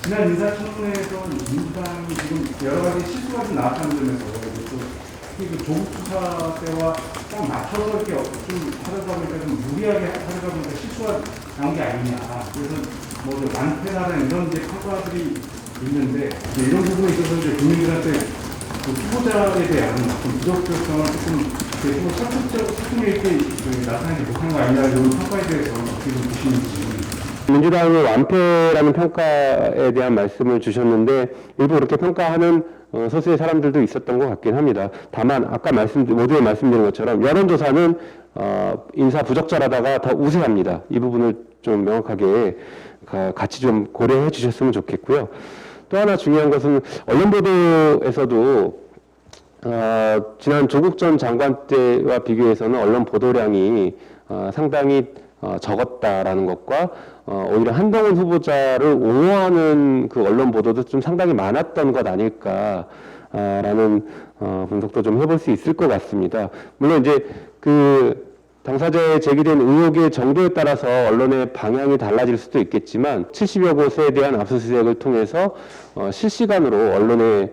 지난 인사청문회에서 민주당이 지금 여러 가지 실수가 좀 나왔다는 점에서 또 조국 수사 때와 딱 맞춰서 이렇게 좀 하려다 보니까 좀 무리하게 하려다 보니까 실수가 나온 게 아니냐. 그래서 뭐 완패라는 이런 이제 평가들이 있는데 이런 부분에 있어서 이제 국민들한테 그 후보자에 대한 좀 부적절성을 조금 설득력 있게 나타내지 못한 거 아니냐 이런 평가에 대해서 어떻게 좀 보시는지. 민주당의 완패라는 평가에 대한 말씀을 주셨는데 일부 그렇게 평가하는 소수의 사람들도 있었던 것 같긴 합니다. 다만 아까 모두에 말씀드린 것처럼 여론조사는 인사 부적절하다가 더 우세합니다. 이 부분을 좀 명확하게 같이 좀 고려해 주셨으면 좋겠고요. 또 하나 중요한 것은 언론 보도에서도 지난 조국 전 장관 때와 비교해서는 언론 보도량이 상당히 적었다라는 것과 오히려 한동훈 후보자를 옹호하는 그 언론 보도도 좀 상당히 많았던 것 아닐까라는 분석도 좀 해볼 수 있을 것 같습니다. 물론 이제 그 당사자에 제기된 의혹의 정도에 따라서 언론의 방향이 달라질 수도 있겠지만 70여 곳에 대한 압수수색을 통해서 실시간으로 언론에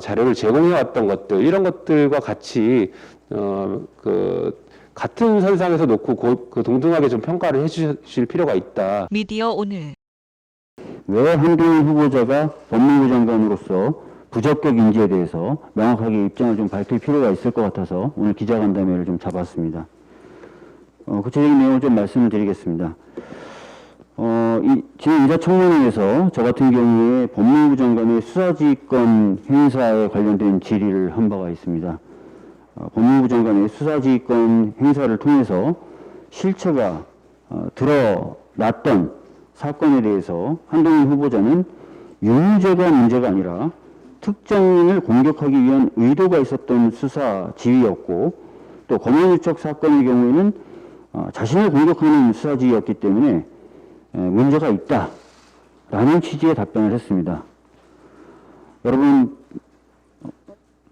자료를 제공해왔던 것들 이런 것들과 같이 같은 선상에서 놓고 동등하게 좀 평가를 해주실 필요가 있다. 미디어 오늘 왜 한동훈 후보자가 법무부 장관으로서 부적격 인지에 대해서 명확하게 입장을 좀 밝힐 필요가 있을 것 같아서 오늘 기자간담회를 좀 잡았습니다. 구체적인 내용을 좀 말씀을 드리겠습니다. 지난 인사청문회에서 저 같은 경우에 법무부 장관의 수사지휘권 행사에 관련된 질의를 한 바가 있습니다. 법무부 장관의 수사지휘권 행사를 통해서 실체가 드러났던 사건에 대해서 한동훈 후보자는 유무죄가 문제가 아니라 특정인을 공격하기 위한 의도가 있었던 수사 지휘였고 또 검언유착 사건의 경우에는 자신을 공격하는 수사 지휘였기 때문에 문제가 있다라는 취지의 답변을 했습니다. 여러분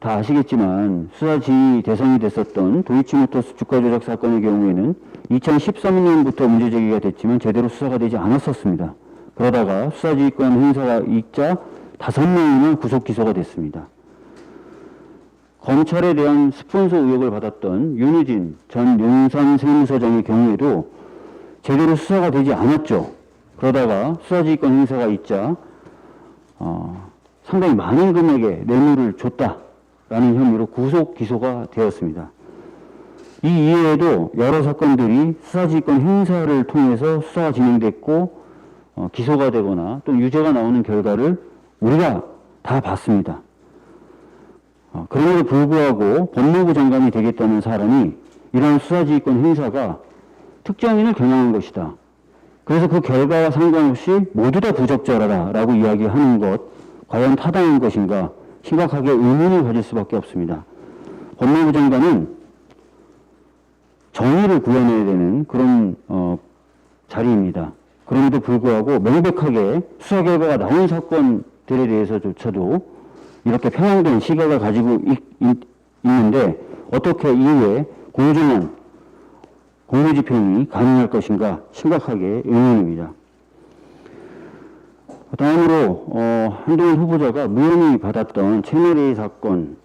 다 아시겠지만 수사 지휘 대상이 됐었던 도이치모터스 주가 조작 사건의 경우에는 2013년부터 문제 제기가 됐지만 제대로 수사가 되지 않았었습니다. 그러다가 수사지휘권 행사이자 5명이나 구속 기소가 됐습니다. 검찰에 대한 스폰서 의혹을 받았던 윤우진 전 용산 세무서장의 경우에도 제대로 수사가 되지 않았죠. 그러다가 수사지휘권 행사가 있자 상당히 많은 금액의 뇌물을 줬다라는 혐의로 구속 기소가 되었습니다. 이 이외에도 여러 사건들이 수사지휘권 행사를 통해서 수사가 진행됐고 기소가 되거나 또 유죄가 나오는 결과를 우리가 다 봤습니다. 그럼에도 불구하고 법무부 장관이 되겠다는 사람이 이러한 수사지휘권 행사가 특정인을 겨냥한 것이다. 그래서 그 결과와 상관없이 모두 다 부적절하다라고 이야기하는 것 과연 타당한 것인가 심각하게 의문을 가질 수밖에 없습니다. 법무부 장관은 정의를 구현해야 되는 그런 자리입니다. 그럼에도 불구하고 명백하게 수사 결과가 나온 사건들에 대해서조차도 이렇게 편향된 시각을 가지고 있는데 어떻게 이후에 공정한 공무집행이 가능할 것인가 심각하게 의문입니다. 다음으로 한동훈 후보자가 무혐의 받았던 채널A 사건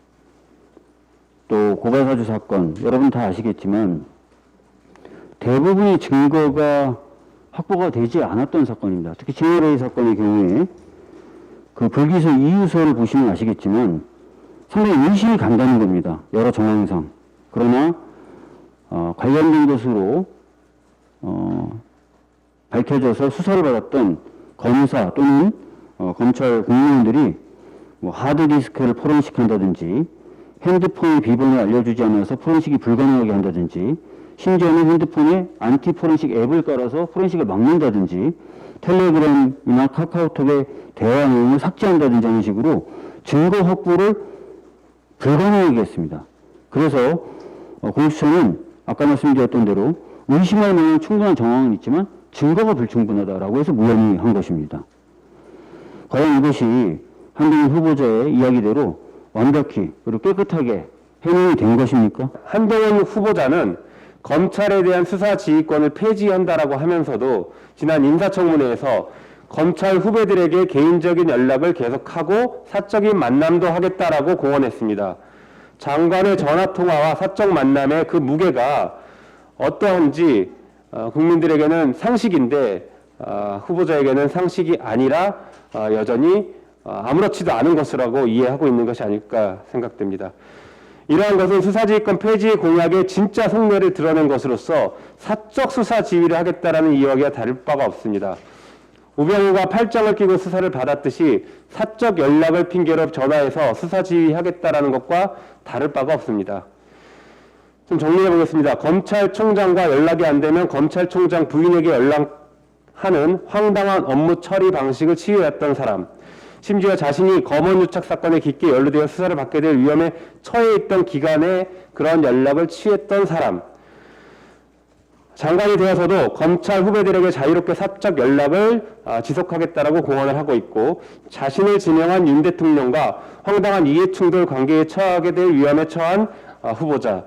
또 고발사주 사건 여러분 다 아시겠지만 대부분의 증거가 확보가 되지 않았던 사건입니다. 특히 채널A 사건의 경우에 그 불기소 이유서를 보시면 아시겠지만 상당히 의심이 간다는 겁니다. 여러 정황상. 그러나 관련된 것으로 밝혀져서 수사를 받았던 검사 또는 검찰 공무원들이 뭐 하드디스크를 포렌식한다든지 핸드폰의 비번을 알려주지 않아서 포렌식이 불가능하게 한다든지 심지어는 핸드폰에 안티 포렌식 앱을 깔아서 포렌식을 막는다든지 텔레그램이나 카카오톡의 대화 내용을 삭제한다든지 하는 식으로 증거 확보를 불가능하게 했습니다. 그래서 공수처는 아까 말씀드렸던 대로 의심할 만한 충분한 정황은 있지만 증거가 불충분하다라고 해서 무혐의한 것입니다. 과연 이것이 한동훈 후보자의 이야기대로 완벽히 그리고 깨끗하게 해명이 된 것입니까? 한동훈 후보자는 검찰에 대한 수사 지휘권을 폐지한다라고 하면서도 지난 인사청문회에서 검찰 후배들에게 개인적인 연락을 계속하고 사적인 만남도 하겠다라고 공언했습니다. 장관의 전화통화와 사적 만남의 그 무게가 어떠한지 국민들에게는 상식인데 후보자에게는 상식이 아니라 여전히 아무렇지도 않은 것이라고 이해하고 있는 것이 아닐까 생각됩니다. 이러한 것은 수사지휘권 폐지 공약의 진짜 속내를 드러낸 것으로서 사적 수사 지휘를 하겠다라는 이야기와 다를 바가 없습니다. 우병우가 팔짱을 끼고 수사를 받았듯이 사적 연락을 핑계로 전화해서 수사 지휘하겠다라는 것과 다를 바가 없습니다. 좀 정리해 보겠습니다. 검찰총장과 연락이 안 되면 검찰총장 부인에게 연락하는 황당한 업무 처리 방식을 취해왔던 사람, 심지어 자신이 검언 유착 사건에 깊게 연루되어 수사를 받게 될 위험에 처해 있던 기간에 그런 연락을 취했던 사람, 장관이 되어서도 검찰 후배들에게 자유롭게 사적 연락을 지속하겠다라고 공언을 하고 있고, 자신을 지명한 윤 대통령과 황당한 이해충돌 관계에 처하게 될 위험에 처한 후보자,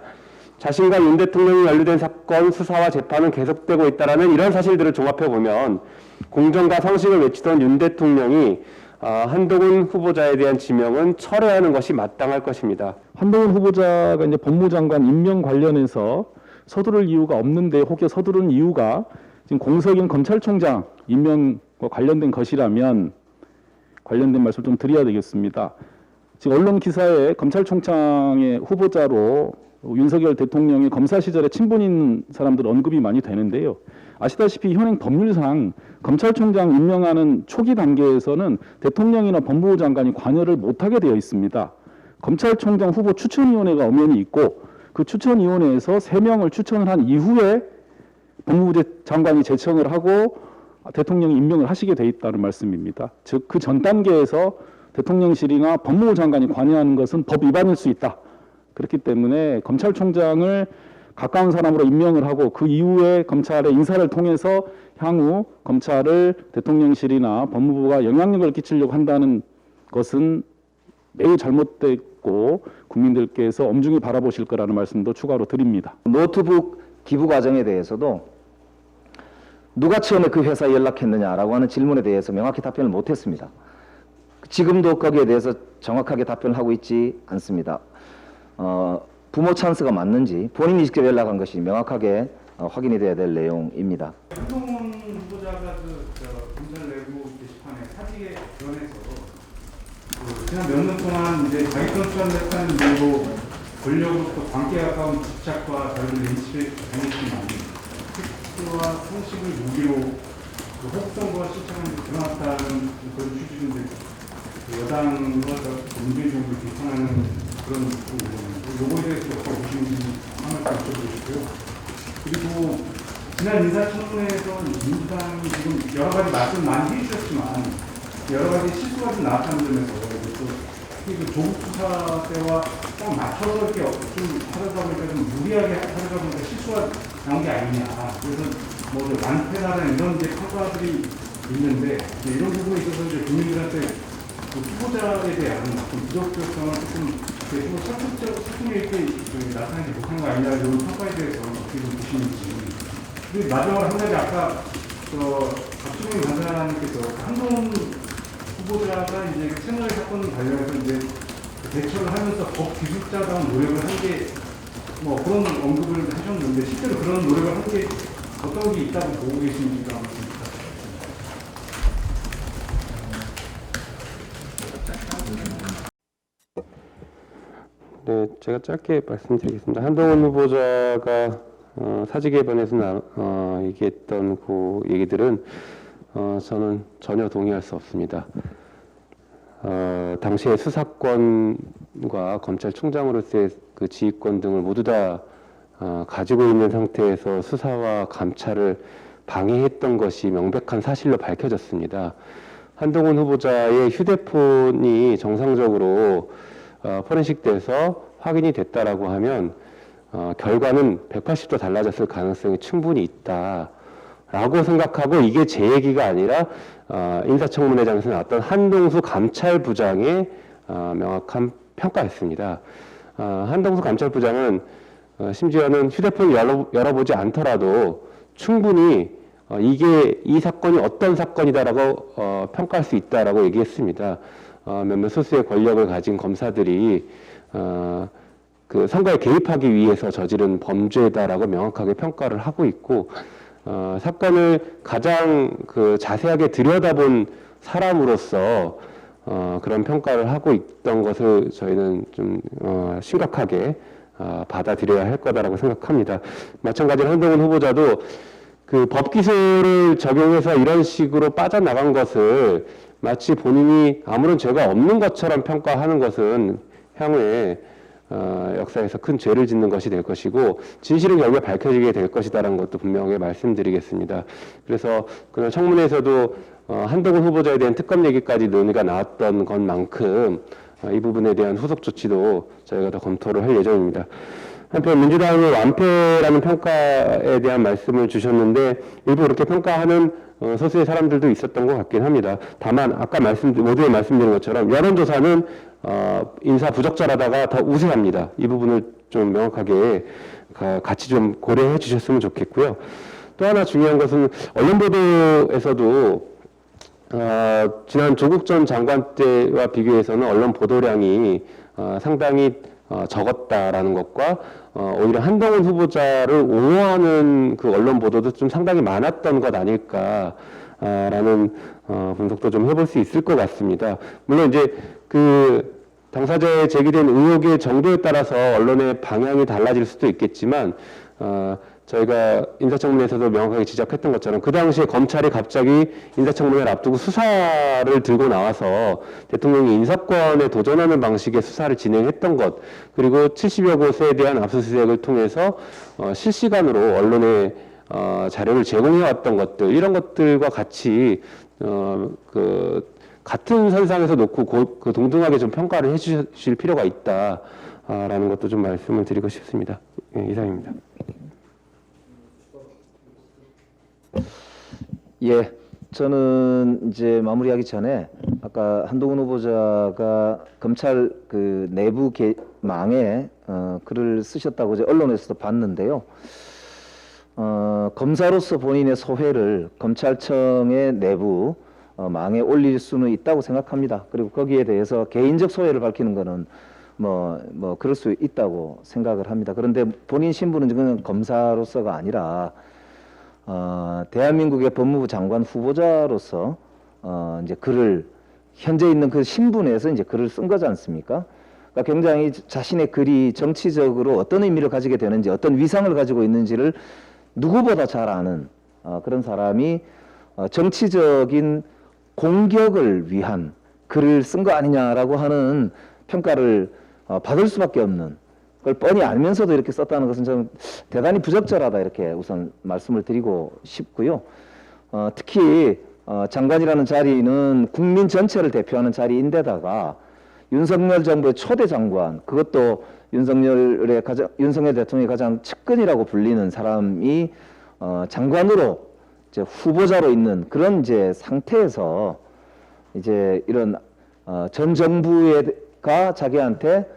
자신과 윤 대통령이 연루된 사건 수사와 재판은 계속되고 있다는 이런 사실들을 종합해 보면 공정과 상식을 외치던 윤 대통령이 한동훈 후보자에 대한 지명은 철회하는 것이 마땅할 것입니다. 한동훈 후보자가 이제 법무장관 임명 관련해서 서두를 이유가 없는데 혹여 서두른 이유가 지금 공석인 검찰총장 임명과 관련된 것이라면 관련된 말씀 좀 드려야 되겠습니다. 지금 언론 기사에 검찰총장의 후보자로 윤석열 대통령이 검사 시절에 친분 있는 사람들 언급이 많이 되는데요. 아시다시피 현행 법률상 검찰총장 임명하는 초기 단계에서는 대통령이나 법무부 장관이 관여를 못하게 되어 있습니다. 검찰총장 후보 추천위원회가 엄연히 있고 그 추천위원회에서 3명을 추천을 한 이후에 법무부 장관이 제청을 하고 대통령이 임명을 하시게 돼 있다는 말씀입니다. 즉 그 전 단계에서 대통령실이나 법무부 장관이 관여하는 것은 법 위반일 수 있다. 그렇기 때문에 검찰총장을 가까운 사람으로 임명을 하고 그 이후에 검찰의 인사를 통해서 향후 검찰을 대통령실이나 법무부가 영향력을 끼치려고 한다는 것은 매우 잘못됐고 국민들께서 엄중히 바라보실 거라는 말씀도 추가로 드립니다. 노트북 기부 과정에 대해서도 누가 처음에 그 회사에 연락했느냐라고 하는 질문에 대해서 명확히 답변을 못했습니다. 지금도 거기에 대해서 정확하게 답변을 하고 있지 않습니다. 부모 찬스가 맞는지 본인이 직접 연락한 것이 명확하게 확인이 돼야 될 내용입니다. 한동훈 후보자가 검찰 내부 게시판에 사직에 관해서 지난 몇 년 동안 이제 자기 선출한 이유로 권력으로부터 관계 가까운 집착과 다른 인식을 당했지만 팩트와 상식을 무기로 혹성과 실천을 드러났다는 그런 취지인데 여당과 문재인 정부를 비판하는 그런 부분입니다. 요거에 대해서 어떻게 보시는지 한 말씀 여쭤보시고요. 그리고 지난 인사청문회에서 민주당이 지금 여러 가지 말씀 많이 해주셨지만 여러 가지 실수가 좀 나왔다는 점에서 또 조국 수사 때와 딱 맞춰서 이렇게 좀 하려다 보니까 좀 무리하게 하려다 보니까 실수가 나온 게 아니냐. 그래서 뭐 완패라는 이런 이제 평가들이 있는데 이런 부분에 있어서 이제 국민들한테 그 후보자에 대한 좀 부적격성을 조금 설득력 있게 나타내지 못한 거 아니냐 이런 평가에 대해서 어떻게 좀 보시는지. 그리고 마지막으로 한 가지 아까 박주민 간사님께서 한동훈 후보자가 이제 채널 사건 관련해서 이제 대처를 하면서 법 기술자다운 노력을 한 게 뭐 그런 언급을 하셨는데 실제로 그런 노력을 한 게 어떤 게 있다고 보고 계신지가 한번 네, 제가 짧게 말씀드리겠습니다. 한동훈 후보자가 사직에 관해서 얘기했던 그 얘기들은 저는 전혀 동의할 수 없습니다. 당시에 수사권과 검찰총장으로서의 그 지휘권 등을 모두 다 가지고 있는 상태에서 수사와 감찰을 방해했던 것이 명백한 사실로 밝혀졌습니다. 한동훈 후보자의 휴대폰이 정상적으로 포렌식돼서 확인이 됐다라고 하면 결과는 180도 달라졌을 가능성이 충분히 있다라고 생각하고, 이게 제 얘기가 아니라 인사청문회장에서 나왔던 한동수 감찰부장의 명확한 평가였습니다. 한동수 감찰부장은 심지어는 휴대폰을 열어보지 않더라도 충분히 이 사건이 어떤 사건이다라고 평가할 수 있다라고 얘기했습니다. 몇몇 소수의 권력을 가진 검사들이 그 선거에 개입하기 위해서 저지른 범죄다라고 명확하게 평가를 하고 있고, 사건을 가장 그 자세하게 들여다본 사람으로서 그런 평가를 하고 있던 것을 저희는 좀 심각하게 받아들여야 할 거다라고 생각합니다. 마찬가지로 한동훈 후보자도 그 법기술을 적용해서 이런 식으로 빠져나간 것을 마치 본인이 아무런 죄가 없는 것처럼 평가하는 것은 향후에 역사에서 큰 죄를 짓는 것이 될 것이고, 진실은 결국에 밝혀지게 될 것이다라는 것도 분명하게 말씀드리겠습니다. 그래서 그날 청문회에서도 한동훈 후보자에 대한 특검 얘기까지 논의가 나왔던 것만큼 이 부분에 대한 후속 조치도 저희가 더 검토를 할 예정입니다. 한편 민주당의 완패라는 평가에 대한 말씀을 주셨는데, 일부 그렇게 평가하는 소수의 사람들도 있었던 것 같긴 합니다. 다만 아까 모두에 말씀드린 것처럼 여론조사는 인사 부적절하다가 더 우세합니다. 이 부분을 좀 명확하게 같이 좀 고려해 주셨으면 좋겠고요. 또 하나 중요한 것은 언론 보도에서도 지난 조국 전 장관 때와 비교해서는 언론 보도량이 상당히 적었다라는 것과 오히려 한동훈 후보자를 옹호하는 그 언론 보도도 좀 상당히 많았던 것 아닐까라는 분석도 좀 해볼 수 있을 것 같습니다. 물론 이제 그 당사자에 제기된 의혹의 정도에 따라서 언론의 방향이 달라질 수도 있겠지만, 저희가 인사청문회에서도 명확하게 지적했던 것처럼 그 당시에 검찰이 갑자기 인사청문회를 앞두고 수사를 들고 나와서 대통령이 인사권에 도전하는 방식의 수사를 진행했던 것, 그리고 70여 곳에 대한 압수수색을 통해서 실시간으로 언론에 자료를 제공해왔던 것들, 이런 것들과 같이 같은 선상에서 놓고 그 동등하게 좀 평가를 해주실 필요가 있다라는 것도 좀 말씀을 드리고 싶습니다. 예, 이상입니다. 예, 저는 이제 마무리하기 전에 아까 한동훈 후보자가 검찰 그 내부 망에 글을 쓰셨다고 이제 언론에서도 봤는데요. 검사로서 본인의 소회를 검찰청의 내부 망에 올릴 수는 있다고 생각합니다. 그리고 거기에 대해서 개인적 소회를 밝히는 거는 뭐 그럴 수 있다고 생각을 합니다. 그런데 본인 신분은 지금 검사로서가 아니라 대한민국의 법무부 장관 후보자로서 이제 글을 현재 있는 그 신분에서 이제 글을 쓴 거지 않습니까? 그러니까 굉장히 자신의 글이 정치적으로 어떤 의미를 가지게 되는지, 어떤 위상을 가지고 있는지를 누구보다 잘 아는 그런 사람이 정치적인 공격을 위한 글을 쓴 거 아니냐라고 하는 평가를 받을 수밖에 없는, 그걸 뻔히 알면서도 이렇게 썼다는 것은 저는 대단히 부적절하다, 이렇게 우선 말씀을 드리고 싶고요. 특히 장관이라는 자리는 국민 전체를 대표하는 자리인데다가 윤석열 정부의 초대 장관, 그것도 윤석열 대통령의 가장 측근이라고 불리는 사람이 장관으로 이제 후보자로 있는 그런 이제 상태에서 이제 이런 전 정부가 자기한테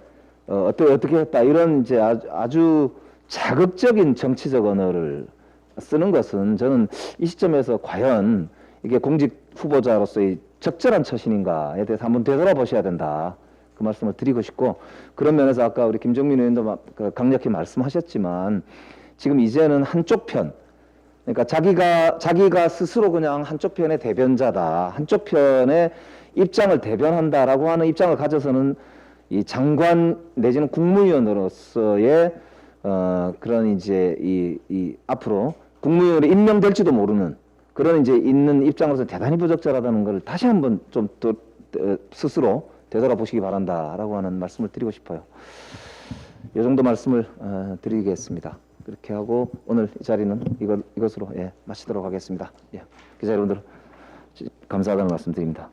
어떻게 했다, 이런 이제 아주 자극적인 정치적 언어를 쓰는 것은 저는 이 시점에서 과연 이게 공직 후보자로서의 적절한 처신인가에 대해서 한번 되돌아보셔야 된다, 그 말씀을 드리고 싶고, 그런 면에서 아까 우리 김종민 의원도 강력히 말씀하셨지만 지금 이제는 한쪽 편, 그러니까 자기가 스스로 그냥 한쪽 편의 대변자다, 한쪽 편의 입장을 대변한다라고 하는 입장을 가져서는 이 장관 내지는 국무위원으로서의 그런 이제 이 앞으로 국무위원으로 임명될지도 모르는 그런 이제 있는 입장으로서 대단히 부적절하다는 것을 다시 한번 좀 또 스스로 되돌아보시기 바란다라고 하는 말씀을 드리고 싶어요. 이 정도 말씀을 드리겠습니다. 그렇게 하고 오늘 이 자리는 이것으로 마치도록 하겠습니다. 기자 여러분들 감사하다는 말씀 드립니다.